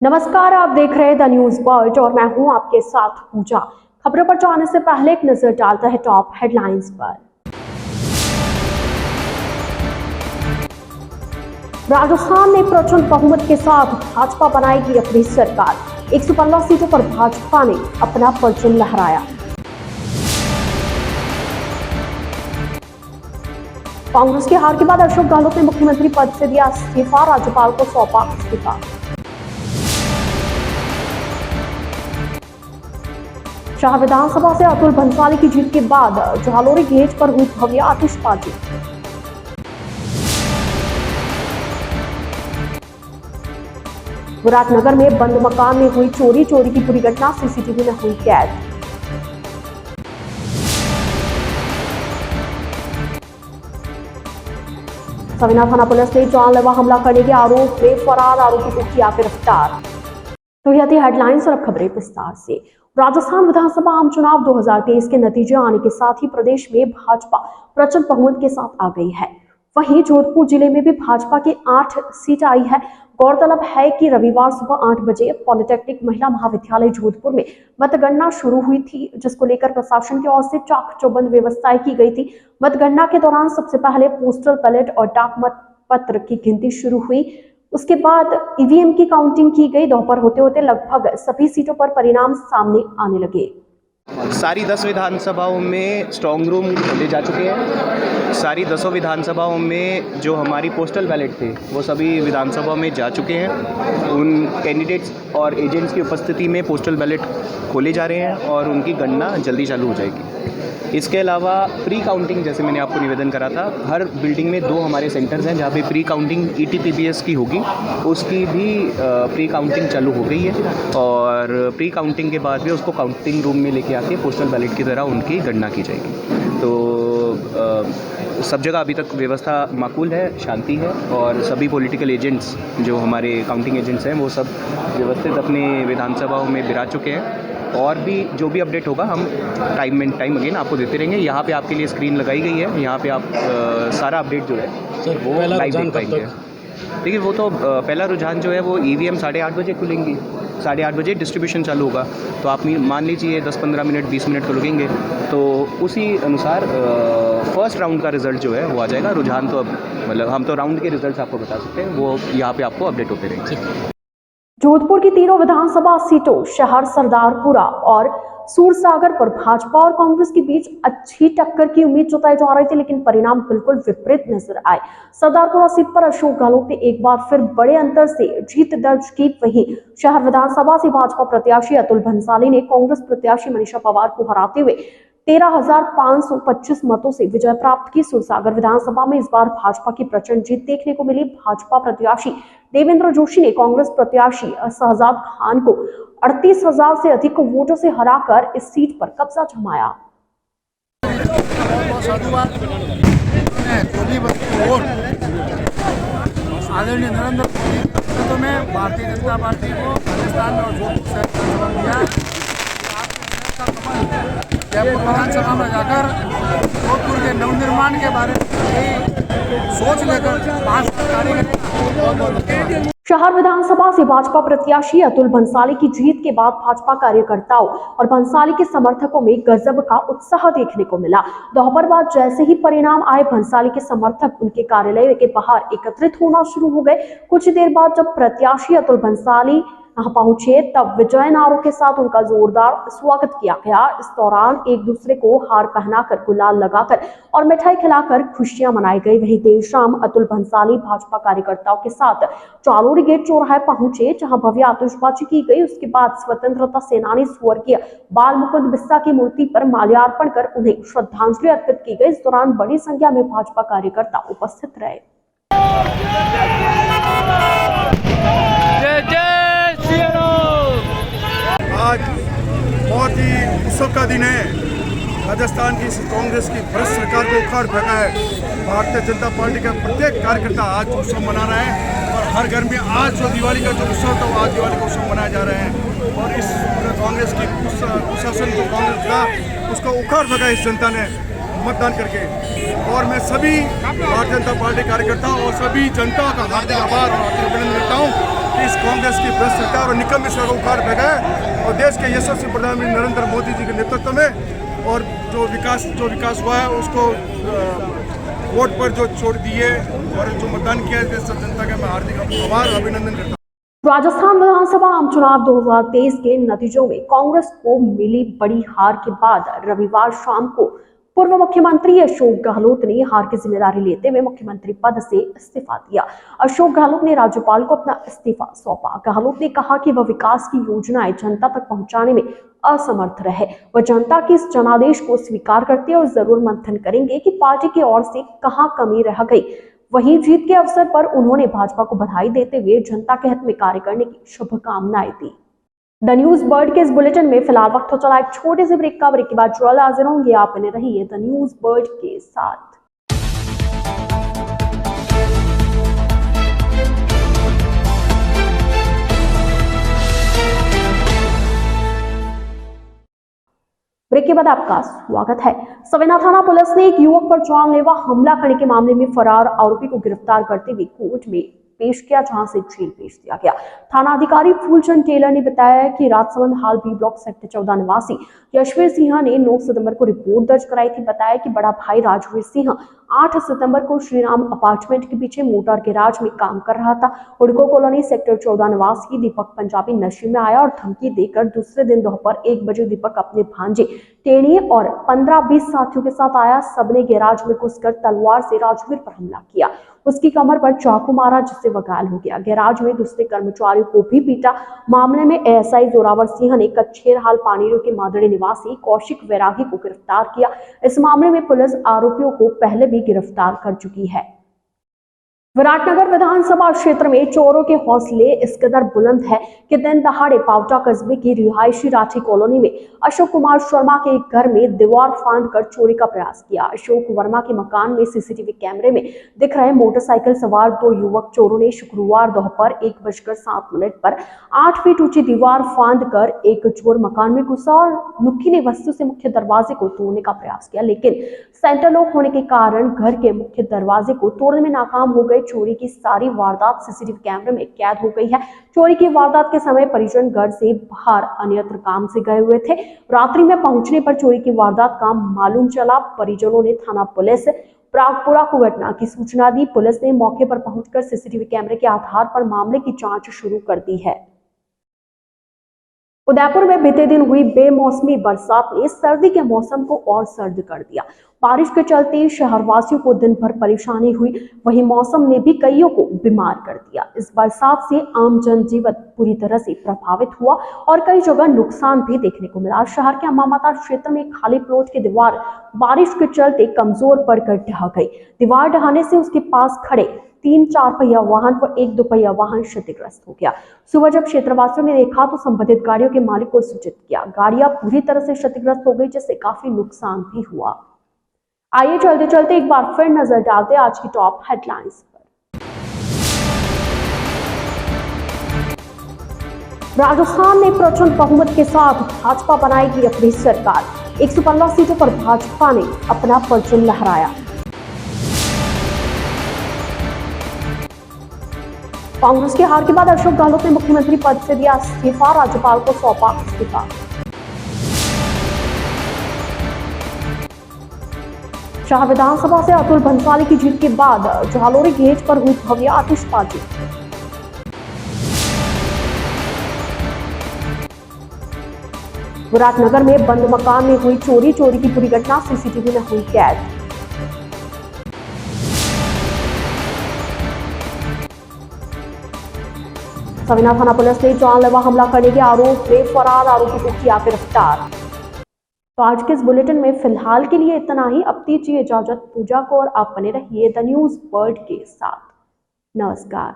नमस्कार, आप देख रहे हैं द न्यूज वर्ल्ड और मैं हूं आपके साथ पूजा। खबरों पर जाने से पहले एक नजर डालते हैं टॉप हेडलाइंस पर। राजस्थान में प्रचंड बहुमत के साथ भाजपा बनाएगी अपनी सरकार। 115 सीटों पर भाजपा ने अपना परचम लहराया। कांग्रेस की हार के बाद अशोक गहलोत ने मुख्यमंत्री पद से दिया इस्तीफा, राज्यपाल को सौंपा इस्तीफा। शाह विधानसभा से अतुल भंसाली की जीत के बाद जालोरी गेट पर हुई भव्य आतिशबाजी। विराटनगर में बंद मकान में हुई चोरी की पूरी घटना सीसीटीवी में हुई कैद। सविना थाना पुलिस ने जानलेवा हमला करने के आरोप में फरार आरोपी को किया गिरफ्तार। तो यह थी हेडलाइंस और अब खबरें विस्तार से। राजस्थान विधानसभा आम चुनाव 2023 के नतीजे आने के साथ ही प्रदेश में भाजपा प्रचंड बहुमत के साथ आ गई है। वहीं जोधपुर जिले में भी भाजपा की 8 सीट आई है। गौरतलब है कि रविवार सुबह 8 बजे पॉलिटेक्निक महिला महाविद्यालय जोधपुर में मतगणना शुरू हुई थी, जिसको लेकर प्रशासन की ओर से चाक चौबंद व्यवस्थाएं की गई थी। मतगणना के दौरान सबसे पहले पोस्टल बैलेट और डाक मत पत्र की गिनती शुरू हुई। उसके बाद ईवीएम की काउंटिंग की गई। दोपहर होते होते लगभग सभी सीटों पर परिणाम सामने आने लगे। सारी 10 विधानसभाओं में स्ट्रॉन्ग रूम खोले जा चुके हैं। सारी 10 विधानसभाओं में जो हमारी पोस्टल बैलेट थे वो सभी विधानसभाओं में जा चुके हैं। उन कैंडिडेट्स और एजेंट्स की उपस्थिति में पोस्टल बैलेट खोले जा रहे हैं और उनकी गणना जल्दी चालू हो जाएगी। इसके अलावा प्री काउंटिंग, जैसे मैंने आपको निवेदन करा था, हर बिल्डिंग में 2 हमारे सेंटर्स हैं जहाँ पे प्री काउंटिंग ETPPS की होगी। उसकी भी प्री काउंटिंग चालू हो गई है और प्री काउंटिंग के बाद भी उसको काउंटिंग रूम में लेके आके पोस्टल बैलेट की तरह उनकी गणना की जाएगी। तो सब जगह अभी तक व्यवस्था माकूल है, शांति है और सभी पॉलिटिकल एजेंट्स जो हमारे काउंटिंग एजेंट्स हैं वो सब व्यवस्थित अपने विधानसभाओं में बिरा चुके हैं। और भी जो भी अपडेट होगा हम टाइम अगेन आपको देते रहेंगे। यहाँ पे आपके लिए स्क्रीन लगाई गई है, यहाँ पे आप सारा अपडेट जो है सर वो लाइव देख पाएंगे। देखिए, वो तो पहला रुझान जो है वो EVM 8:30 बजे खुलेंगी। 8:30 बजे डिस्ट्रीब्यूशन चालू होगा, तो आप मान लीजिए 10-15 मिनट 20 मिनट को लगेंगे, तो उसी अनुसार फर्स्ट राउंड का रिजल्ट जो है वो आ जाएगा। रुझान तो अब मतलब हम तो राउंड के रिजल्ट आपको बता सकते हैं, वो यहाँ पे आपको अपडेट होते रहेंगे। जोधपुर की तीनों विधानसभा सीटों शहर, सरदारपुरा और सूरसागर पर भाजपा और कांग्रेस के बीच अच्छी टक्कर की उम्मीद जताई जा रही थी, लेकिन परिणाम बिल्कुल विपरीत नजर आए। सरदारपुरा सीट पर अशोक गहलोत ने एक बार फिर बड़े अंतर से जीत दर्ज की। वहीं शहर विधानसभा से भाजपा प्रत्याशी अतुल भंसाली ने कांग्रेस प्रत्याशी मनीषा पवार को हराते हुए 13,525 मतों से विजय प्राप्त की। सूरसागर विधानसभा में इस बार भाजपा की प्रचंड जीत देखने को मिली। भाजपा प्रत्याशी देवेंद्र जोशी ने कांग्रेस प्रत्याशी शहजाद खान को 38,000 से अधिक वोटों से हराकर इस सीट पर कब्जा जमाया। आदरणीय नरेंद्र मोदी में भारतीय जनता पार्टी को राजस्थान में और जयपुर विधानसभा में जाकर जोधपुर के नवनिर्माण के बारे में सोच लेकर शहर विधानसभा से भाजपा प्रत्याशी अतुल भंसाली की जीत के बाद भाजपा कार्यकर्ताओं और भंसाली के समर्थकों में गजब का उत्साह देखने को मिला। दोपहर बाद जैसे ही परिणाम आए, भंसाली के समर्थक उनके कार्यालय के बाहर एकत्रित होना शुरू हो गए। कुछ देर बाद जब प्रत्याशी अतुल भंसाली वहां पहुंचे, तब विजय नारों के साथ उनका जोरदार स्वागत किया गया। इस दौरान एक दूसरे को हार पहनाकर, गुलाल लगाकर और मिठाई खिलाकर खुशियां मनाई गई। वहीं देर शाम अतुल भंसाली भाजपा कार्यकर्ताओं के साथ जालोरी गेट चौराहे पहुंचे, जहां भव्य आतिशबाजी की गई। उसके बाद स्वतंत्रता सेनानी स्वर्गीय बाल मुकुंद बिस्सा की मूर्ति पर माल्यार्पण कर उन्हें श्रद्धांजलि अर्पित की गई। इस दौरान बड़ी संख्या में भाजपा कार्यकर्ता उपस्थित रहे। आज बहुत ही उत्सव का दिन है। राजस्थान की कांग्रेस की भ्रष्ट सरकार को उखाड़ फेंका है। भारतीय जनता पार्टी का प्रत्येक कार्यकर्ता आज उत्सव मना रहा है और हर घर में आज जो दिवाली का जो उत्सव था वो आज दिवाली का उत्सव मनाया जा रहा है। और इस कांग्रेस की प्रशासन को, कांग्रेस का उसको उखाड़ फेंका इस जनता ने मतदान करके। और मैं सभी भारतीय जनता पार्टी कार्यकर्ता और सभी जनता का हार्दिक आभार और अभिनंदन करता हूँ इस कांग्रेस की भ्रष्ट सरकार और निकम्मी सरकार को उखाड़ फेंका है और देश के यशस्वी प्रधानमंत्री नरेंद्र मोदी जी के नेतृत्व में और जो विकास हुआ है उसको वोट पर जो छोड़ दिए और जो मतदान किया है सब जनता का मैं हार्दिक आभार अभिनंदन करता हूँ। राजस्थान विधानसभा आम चुनाव 2023 के नतीजों में कांग्रेस को मिली बड़ी हार के बाद रविवार शाम को पूर्व मुख्यमंत्री अशोक गहलोत ने हार की जिम्मेदारी लेते हुए मुख्यमंत्री पद से इस्तीफा दिया। अशोक गहलोत ने राज्यपाल को अपना इस्तीफा सौंपा। गहलोत ने कहा कि वह विकास की योजनाएं जनता तक पहुंचाने में असमर्थ रहे। वह जनता के इस जनादेश को स्वीकार करते और जरूर मंथन करेंगे कि पार्टी की ओर से कहां कमी रह गई। वहीं जीत के अवसर पर उन्होंने भाजपा को बधाई देते हुए जनता के हित में कार्य करने की शुभकामनाएं दी। द न्यूज बर्ड के इस बुलेटिन में फिलहाल वक्त हो चला एक छोटे से ब्रेक का। ब्रेक के बाद जल्द हाजिर होंगे। आप बने रहिए द न्यूज बर्ड के साथ। ब्रेक के बाद आपका स्वागत है। सवेना थाना पुलिस ने एक युवक पर जानलेवा हमला करने के मामले में फरार आरोपी को गिरफ्तार करते हुए कोर्ट में पेश किया, जहां से जेल भेज दिया गया। थाना अधिकारी फूलचंद टेलर ने बताया कि राजसमंद हाल बी ब्लॉक सेक्टर 14 निवासी यशवीर सिंह ने 9 सितंबर को रिपोर्ट दर्ज कराई थी। बताया कि बड़ा भाई राजवीर सिंह 8 सितंबर को श्रीराम अपार्टमेंट के पीछे मोटर गैराज में काम कर रहा था। हुडको कॉलोनी सेक्टर 14 निवासी दीपक पंजाबी नशे में आया और धमकी देकर दूसरे दिन दोपहर 1 बजे दीपक अपने भांजे टेनी और 15-20 साथियों के साथ आया। सबने गैराज में घुसकर तलवार से राजवीर पर हमला किया। उसकी कमर पर चाकू मारा, जिससे वह घायल हो गया। गैराज में दूसरे कर्मचारियों को भी पीटा। मामले में एएसआई जोरावर सिंह ने कच्छेरहाल पानीरों के मादड़े निवासी कौशिक वैरागी को गिरफ्तार किया। इस मामले में पुलिस आरोपियों को पहले भी गिरफ्तार कर चुकी है। विराटनगर विधानसभा क्षेत्र में चोरों के हौसले इस कदर बुलंद है कि दिन दहाड़े पावटा कस्बे की रिहायशी राठी कॉलोनी में अशोक कुमार शर्मा के एक घर में दीवार फांदकर चोरी का प्रयास किया। अशोक वर्मा के मकान में सीसीटीवी कैमरे में दिख रहे मोटरसाइकिल सवार 2 युवक चोरों ने शुक्रवार दोपहर 1:07 पर 8 फीट ऊंची दीवार फांदकर एक चोर मकान में घुसा और नुकीली वस्तु से मुख्य दरवाजे को तोड़ने का प्रयास किया, लेकिन सेंटर लॉक होने के कारण घर के मुख्य दरवाजे को तोड़ने में नाकाम हो गए। चोरी की सारी वारदात सीसीटीवी कैमरे में कैद हो गई है। चोरी की वारदात के समय परिजन घर से बाहर अन्यत्र काम से गए हुए थे। रात्रि में पहुंचने पर चोरी की वारदात का मालूम चला। परिजनों ने थाना पुलिस प्रागपुरा को घटना की सूचना दी। पुलिस ने मौके पर पहुंचकर सीसीटीवी कैमरे के आधार पर मामले की जांच शुरू कर दी है। उदयपुर में बीते दिन हुई बेमौसमी बरसात ने सर्दी के मौसम को और सर्द कर दिया। बारिश के चलते शहरवासियों को दिन भर परेशानी हुई, वहीं मौसम ने भी कईयों को बीमार कर दिया। इस बरसात से आम जनजीवन पूरी तरह से प्रभावित हुआ और कई जगह नुकसान भी देखने को मिला। शहर के अम्मामाता क्षेत्र में खाली प्लॉट की दीवार बारिश के चलते कमजोर पड़कर ढह गई। दीवार ढहने से उसके पास खड़े 3-4 पहिया वाहन व 1 2 वाहन क्षतिग्रस्त हो गया। सुबह जब क्षेत्रवासियों ने देखा तो संबंधित गाड़ियों के मालिक को सूचित किया। गाड़ियां पूरी तरह से क्षतिग्रस्त हो गई, जिससे काफी नुकसान भी हुआ। आइए चलते चलते एक बार फिर नजर डालते आज की टॉप हेडलाइंस पर। राजस्थान में प्रचंड बहुमत के साथ भाजपा बनाएगी अपनी सरकार। 115 सीटों पर भाजपा ने अपना परचम लहराया। कांग्रेस की हार के बाद अशोक गहलोत ने मुख्यमंत्री पद से दिया इस्तीफा, राज्यपाल को सौंपा इस्तीफा। शाह विधानसभा से अतुल भंसाली की जीत के बाद झालोरी गेट पर हुई भव्य आतिशबाजी। विराटनगर में बंद मकान में हुई चोरी की पूरी घटना सीसीटीवी में हुई कैद। सवेना थाना पुलिस ने जानलेवा हमला करने के आरोप में फरार आरोपी को किया गिरफ्तार। तो आज के इस बुलेटिन में फिलहाल के लिए इतना ही। अब दीजिए इजाजत पूजा को और आप बने रहिए द न्यूज बर्ड के साथ। नमस्कार।